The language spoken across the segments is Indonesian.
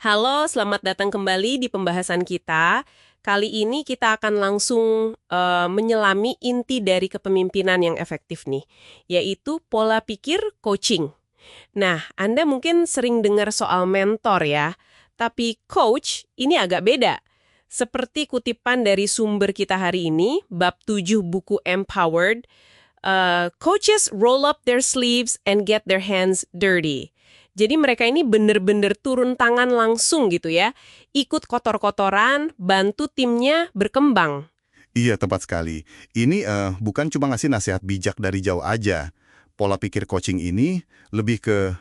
Halo, selamat datang kembali di pembahasan kita. Kali ini kita akan langsung menyelami inti dari kepemimpinan yang efektif nih, yaitu pola pikir coaching. Nah, Anda mungkin sering dengar soal mentor ya, tapi coach ini agak beda. Seperti kutipan dari sumber kita hari ini, bab 7 buku Empowered, coaches roll up their sleeves and get their hands dirty. Jadi mereka ini bener-bener turun tangan langsung gitu ya, ikut kotor-kotoran, bantu timnya berkembang. Iya, tepat sekali. Ini bukan cuma ngasih nasihat bijak dari jauh aja. Pola pikir coaching ini lebih ke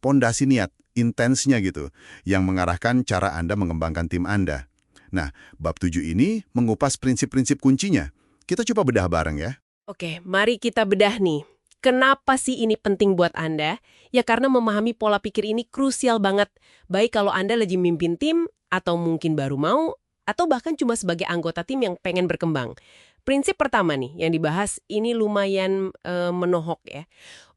pondasi niat, intensnya gitu, yang mengarahkan cara Anda mengembangkan tim Anda. Nah, bab 7 ini mengupas prinsip-prinsip kuncinya. Kita coba bedah bareng ya. Oke, mari kita bedah nih. Kenapa sih ini penting buat Anda? Ya karena memahami pola pikir ini krusial banget, baik kalau Anda lagi mimpin tim, atau mungkin baru mau, atau bahkan cuma sebagai anggota tim yang pengen berkembang. Prinsip pertama nih yang dibahas ini lumayan menohok ya.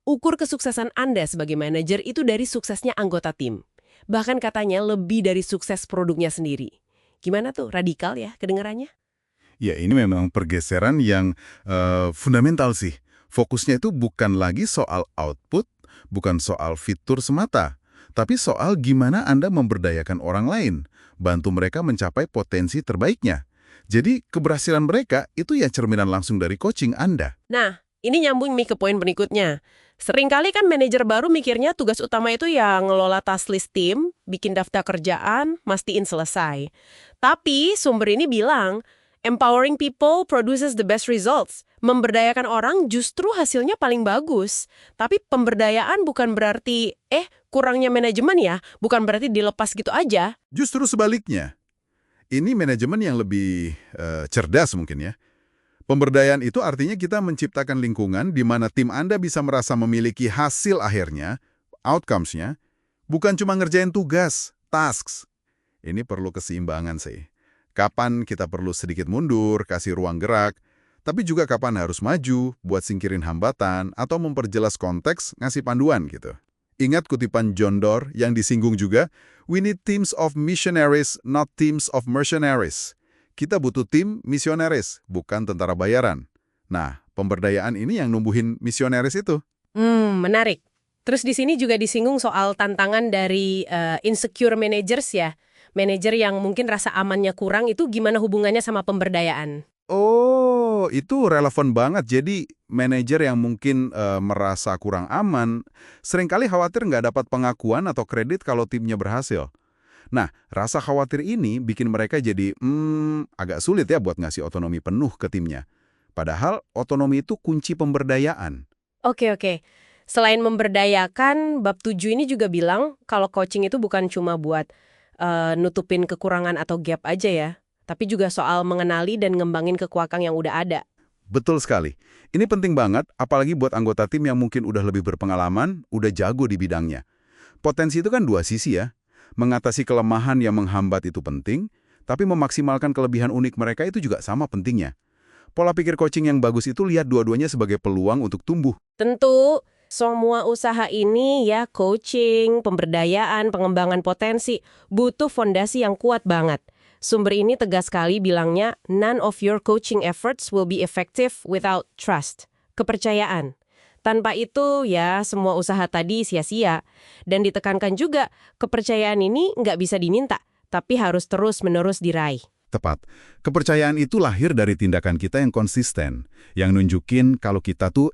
Ukur kesuksesan Anda sebagai manajer itu dari suksesnya anggota tim. Bahkan katanya lebih dari sukses produknya sendiri. Gimana tuh, radikal ya kedengarannya? Ya, ini memang pergeseran yang fundamental sih. Fokusnya itu bukan lagi soal output, bukan soal fitur semata, tapi soal gimana Anda memberdayakan orang lain, bantu mereka mencapai potensi terbaiknya. Jadi, keberhasilan mereka itu ya cerminan langsung dari coaching Anda. Nah, ini nyambung nih ke poin berikutnya. Seringkali kan manajer baru mikirnya tugas utama itu ya ngelola task list tim, bikin daftar kerjaan, mastiin selesai. Tapi sumber ini bilang, empowering people produces the best results. Memberdayakan orang justru hasilnya paling bagus. Tapi pemberdayaan bukan berarti, kurangnya manajemen ya, bukan berarti dilepas gitu aja. Justru sebaliknya, ini manajemen yang lebih cerdas mungkin ya. Pemberdayaan itu artinya kita menciptakan lingkungan di mana tim Anda bisa merasa memiliki hasil akhirnya, outcomes-nya, bukan cuma ngerjain tugas, tasks. Ini perlu keseimbangan sih. Kapan kita perlu sedikit mundur, kasih ruang gerak, tapi juga kapan harus maju, buat singkirin hambatan, atau memperjelas konteks, ngasih panduan gitu. Ingat kutipan John Doerr yang disinggung juga, we need teams of missionaries, not teams of mercenaries. Kita butuh tim misionaris, bukan tentara bayaran. Nah, pemberdayaan ini yang numbuhin misionaris itu. Menarik. Terus di sini juga disinggung soal tantangan dari insecure managers ya. Manajer yang mungkin rasa amannya kurang itu gimana hubungannya sama pemberdayaan? Oh, itu relevan banget. Jadi, manajer yang mungkin merasa kurang aman, seringkali khawatir nggak dapat pengakuan atau kredit kalau timnya berhasil. Nah, rasa khawatir ini bikin mereka jadi, agak sulit ya buat ngasih otonomi penuh ke timnya. Padahal, otonomi itu kunci pemberdayaan. Oke. Selain memberdayakan, bab 7 ini juga bilang kalau coaching itu bukan cuma buat nutupin kekurangan atau gap aja ya, tapi juga soal mengenali dan ngembangin kekuatan yang udah ada. Betul sekali. Ini penting banget, apalagi buat anggota tim yang mungkin udah lebih berpengalaman, udah jago di bidangnya. Potensi itu kan dua sisi ya. Mengatasi kelemahan yang menghambat itu penting, tapi memaksimalkan kelebihan unik mereka itu juga sama pentingnya. Pola pikir coaching yang bagus itu lihat dua-duanya sebagai peluang untuk tumbuh. Tentu, semua usaha ini ya coaching, pemberdayaan, pengembangan potensi, butuh fondasi yang kuat banget. Sumber ini tegas sekali bilangnya, none of your coaching efforts will be effective without trust, kepercayaan. Tanpa itu ya semua usaha tadi sia-sia. Dan ditekankan juga, kepercayaan ini nggak bisa diminta, tapi harus terus-menerus diraih. Tepat. Kepercayaan itu lahir dari tindakan kita yang konsisten, yang nunjukin kalau kita tuh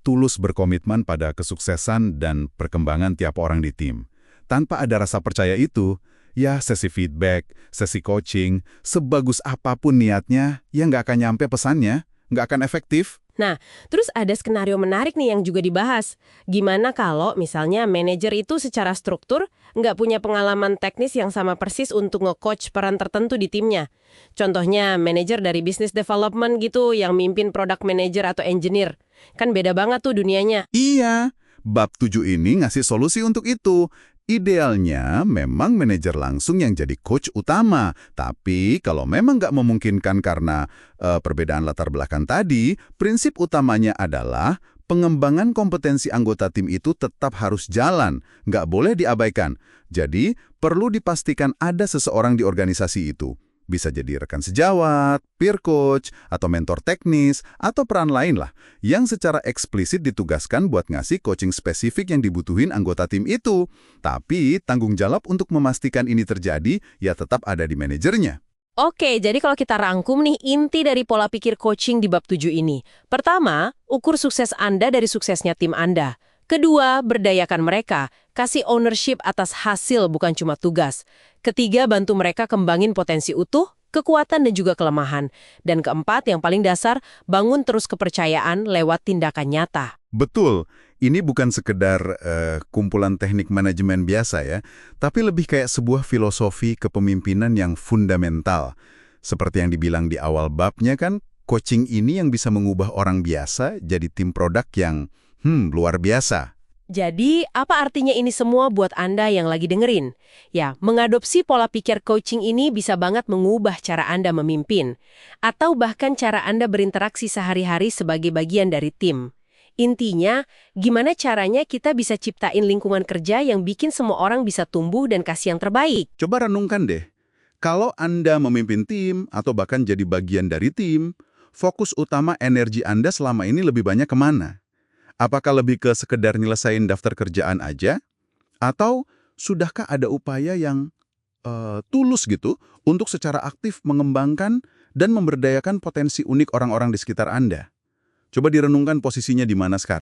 tulus berkomitmen pada kesuksesan dan perkembangan tiap orang di tim. Tanpa ada rasa percaya itu, ya sesi feedback, sesi coaching, sebagus apapun niatnya, ya nggak akan nyampe pesannya, nggak akan efektif. Nah, terus ada skenario menarik nih yang juga dibahas. Gimana kalau misalnya manajer itu secara struktur nggak punya pengalaman teknis yang sama persis untuk nge-coach peran tertentu di timnya? Contohnya manajer dari business development gitu yang mimpin product manager atau engineer. Kan beda banget tuh dunianya. Iya, bab 7 ini ngasih solusi untuk itu. Idealnya memang manajer langsung yang jadi coach utama. Tapi kalau memang nggak memungkinkan karena perbedaan latar belakang tadi, prinsip utamanya adalah pengembangan kompetensi anggota tim itu tetap harus jalan, nggak boleh diabaikan. Jadi, perlu dipastikan ada seseorang di organisasi itu. Bisa jadi rekan sejawat, peer coach, atau mentor teknis, atau peran lain lah, yang secara eksplisit ditugaskan buat ngasih coaching spesifik yang dibutuhin anggota tim itu. Tapi, tanggung jawab untuk memastikan ini terjadi, ya tetap ada di manajernya. Oke, jadi kalau kita rangkum nih inti dari pola pikir coaching di bab 7 ini. Pertama, ukur sukses Anda dari suksesnya tim Anda. Kedua, berdayakan mereka, kasih ownership atas hasil bukan cuma tugas. Ketiga, bantu mereka kembangin potensi utuh, kekuatan dan juga kelemahan. Dan keempat, yang paling dasar, bangun terus kepercayaan lewat tindakan nyata. Betul, ini bukan sekedar kumpulan teknik manajemen biasa ya, tapi lebih kayak sebuah filosofi kepemimpinan yang fundamental. Seperti yang dibilang di awal babnya kan, coaching ini yang bisa mengubah orang biasa jadi tim produk yang luar biasa. Jadi, apa artinya ini semua buat Anda yang lagi dengerin? Ya, mengadopsi pola pikir coaching ini bisa banget mengubah cara Anda memimpin, atau bahkan cara Anda berinteraksi sehari-hari sebagai bagian dari tim. Intinya, gimana caranya kita bisa ciptain lingkungan kerja yang bikin semua orang bisa tumbuh dan kasih yang terbaik? Coba renungkan deh, kalau Anda memimpin tim atau bahkan jadi bagian dari tim, fokus utama energi Anda selama ini lebih banyak kemana? Apakah lebih ke sekedar nyelesain daftar kerjaan aja? Atau sudahkah ada upaya yang tulus gitu untuk secara aktif mengembangkan dan memberdayakan potensi unik orang-orang di sekitar Anda? Coba direnungkan posisinya di mana sekarang.